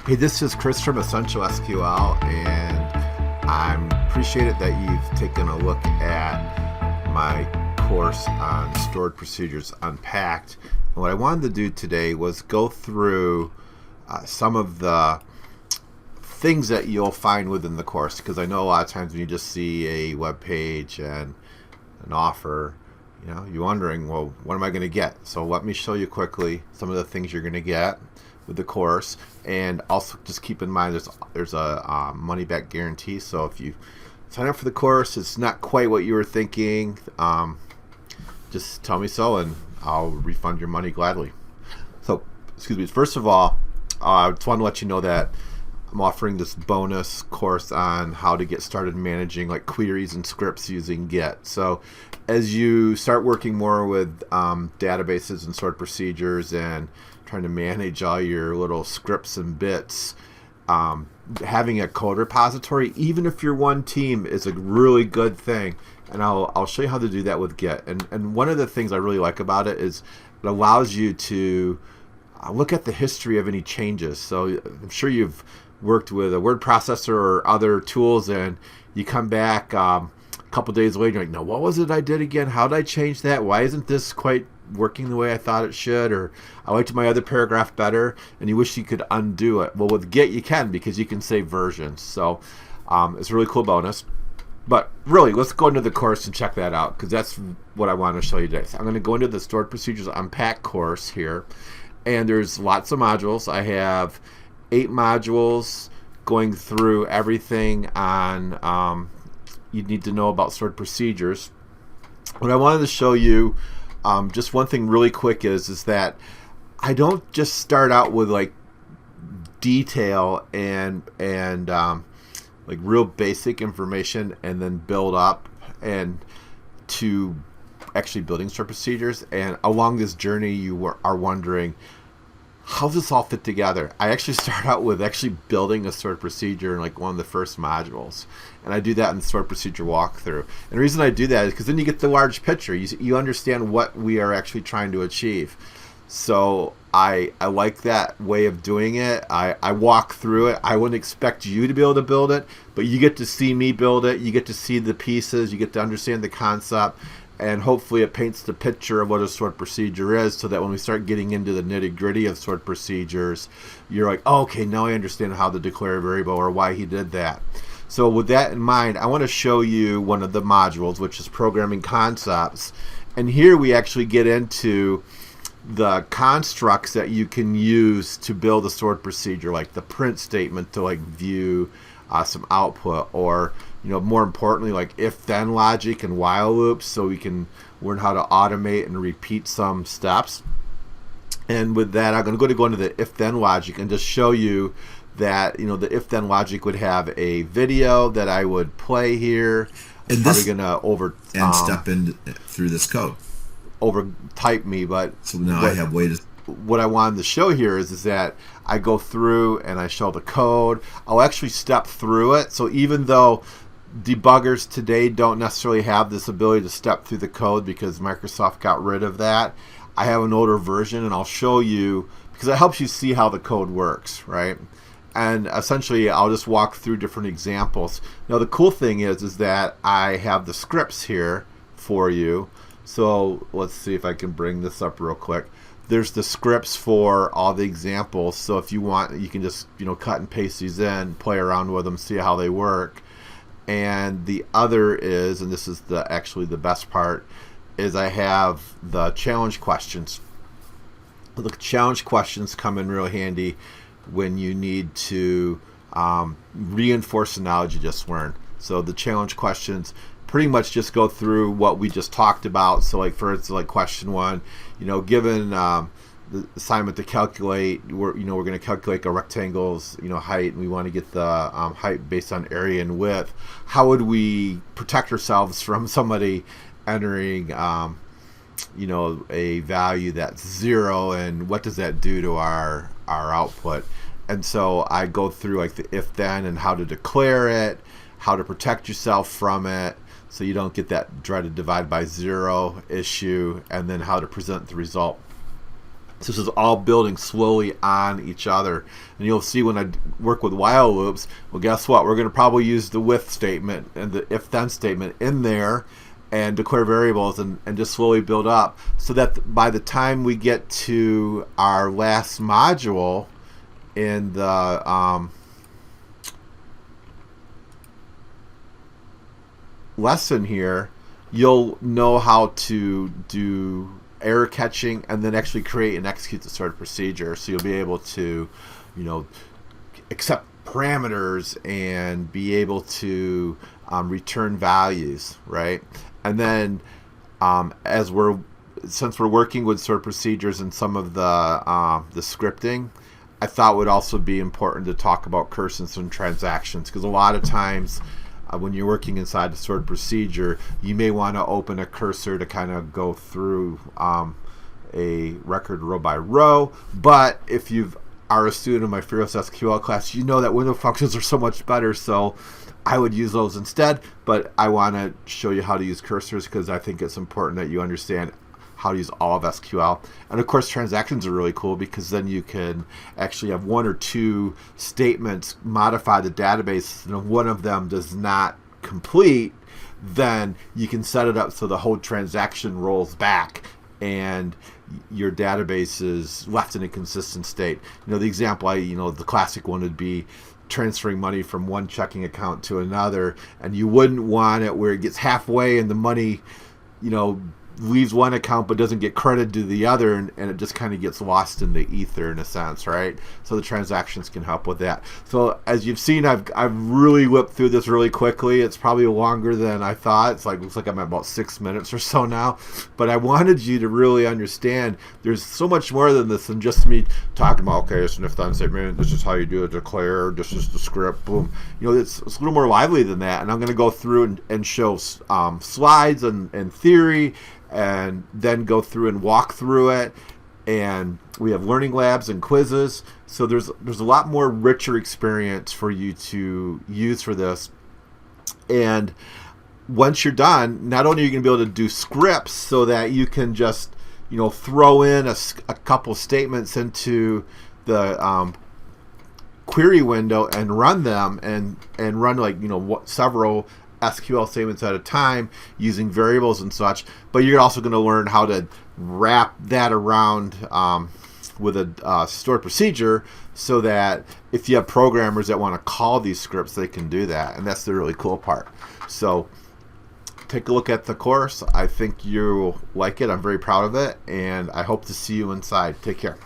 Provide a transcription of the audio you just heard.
Hey, this is Chris from EssentialSQL, and I appreciate it that you've taken a look at my course on Stored Procedures Unpacked. And what I wanted to do today was go through some of the things that you'll find within the course, because I know a lot of times when you just see a web page and an offer, you're wondering, well, what am I going to get? So let me show you quickly some of the things you're going to get with the course, and also just keep in mind there's a money back guarantee. So if you sign up for the course, it's not quite what you were thinking, just tell me so, and I'll refund your money gladly. So, excuse me. First of all, I just want to let you know that I'm offering this bonus course on how to get started managing like queries and scripts using Git. So as you start working more with databases and stored procedures and trying to manage all your little scripts and bits, having a code repository, even if you're one team, is a really good thing. And I'll show you how to do that with Git. And one of the things I really like about it is it allows you to look at the history of any changes. So I'm sure you've worked with a word processor or other tools, and you come back a couple days later, you're like, no, what was it I did again? How did I change that? Why isn't this quite working the way I thought it should? Or I liked my other paragraph better, and you wish you could undo it. Well, with Git you can, because you can save versions. So it's a really cool bonus. But really, let's go into the course and check that out, because that's what I want to show you today. So I'm going to go into the Stored Procedures Unpacked course here, and there's lots of modules. I have 8 modules going through everything on you need to know about stored procedures. What I wanted to show you, just one thing really quick, is that I don't just start out with like detail and like real basic information and then build up and to actually building stored procedures. And along this journey you are wondering, how does this all fit together? I actually start out with actually building a stored procedure in like one of the first modules, and I do that in the stored procedure walkthrough. And the reason I do that is because then you get the large picture. You understand what we are actually trying to achieve. So I like that way of doing it. I walk through it. I wouldn't expect you to be able to build it, but you get to see me build it. You get to see the pieces. You get to understand the concept. And hopefully it paints the picture of what a stored procedure is, so that when we start getting into the nitty-gritty of stored procedures, you're like, oh, okay, now I understand how to declare a variable or why he did that. So with that in mind, I want to show you one of the modules, which is programming concepts. And here we actually get into the constructs that you can use to build a stored procedure, like the print statement to like view some output, or more importantly, like if-then logic and while loops, so we can learn how to automate and repeat some steps. And with that, I'm going to go into the if-then logic and just show you that the if-then logic would have a video that I would play here. And this going to step in through this code. Over type me, but so now I have way to. What I wanted to show here is that I go through and I show the code. I'll actually step through it. So even though debuggers today don't necessarily have this ability to step through the code because Microsoft got rid of that, I have an older version, and I'll show you, because it helps you see how the code works, right? And essentially I'll just walk through different examples. Now the cool thing is that I have the scripts here for you. So let's see if I can bring this up real quick. There's the scripts for all the examples, so if you want, you can just cut and paste these in, play around with them, see how they work. And the other is, and this is actually the best part, is I have the challenge questions. The challenge questions come in real handy when you need to reinforce the knowledge you just learned. So the challenge questions pretty much just go through what we just talked about. So like, for instance, like question 1, given the assignment to calculate, we're going to calculate a rectangle's height, and we want to get the height based on area and width. How would we protect ourselves from somebody entering a value that's 0, and what does that do to our output? And so I go through like the if then and how to declare it, how to protect yourself from it, so you don't get that dreaded divide by 0 issue, and then how to present the result. So this is all building slowly on each other. And you'll see when I work with while loops, well, guess what? We're going to probably use the with statement and the if-then statement in there and declare variables and just slowly build up so that by the time we get to our last module in the lesson here, you'll know how to do error catching and then actually create and execute the stored procedure. So you'll be able to, accept parameters and be able to return values, right? And then since we're working with stored procedures and some of the scripting, I thought would also be important to talk about cursors and transactions, because a lot of times when you're working inside a stored procedure, you may want to open a cursor to kind of go through a record row by row. But if you are a student of my Fearless SQL class, you know that window functions are so much better. So I would use those instead. But I want to show you how to use cursors because I think it's important that you understand how to use all of SQL. And of course, transactions are really cool because then you can actually have one or two statements modify the database, and if one of them does not complete, then you can set it up so the whole transaction rolls back and your database is left in a consistent state. The example the classic one would be transferring money from one checking account to another, and you wouldn't want it where it gets halfway and the money leaves one account but doesn't get credited to the other, and it just kind of gets lost in the ether in a sense, right? So the transactions can help with that. So as you've seen, I've really whipped through this really quickly. It's probably longer than I thought. Looks like I'm at about 6 minutes or so now, but I wanted you to really understand there's so much more than this than just me talking about, okay, it's an if-then statement, this is how you do a declare, this is the script, boom. It's a little more lively than that, and I'm going to go through and show slides and theory, and then go through and walk through it. And we have learning labs and quizzes. So there's a lot more richer experience for you to use for this. And once you're done, not only are you going to be able to do scripts so that you can just throw in a couple statements into the query window and run them and run several SQL statements at a time using variables and such, but you're also going to learn how to wrap that around with a stored procedure so that if you have programmers that want to call these scripts, they can do that, and that's the really cool part. So take a look at the course. I think you'll like it. I'm very proud of it, and I hope to see you inside. Take care.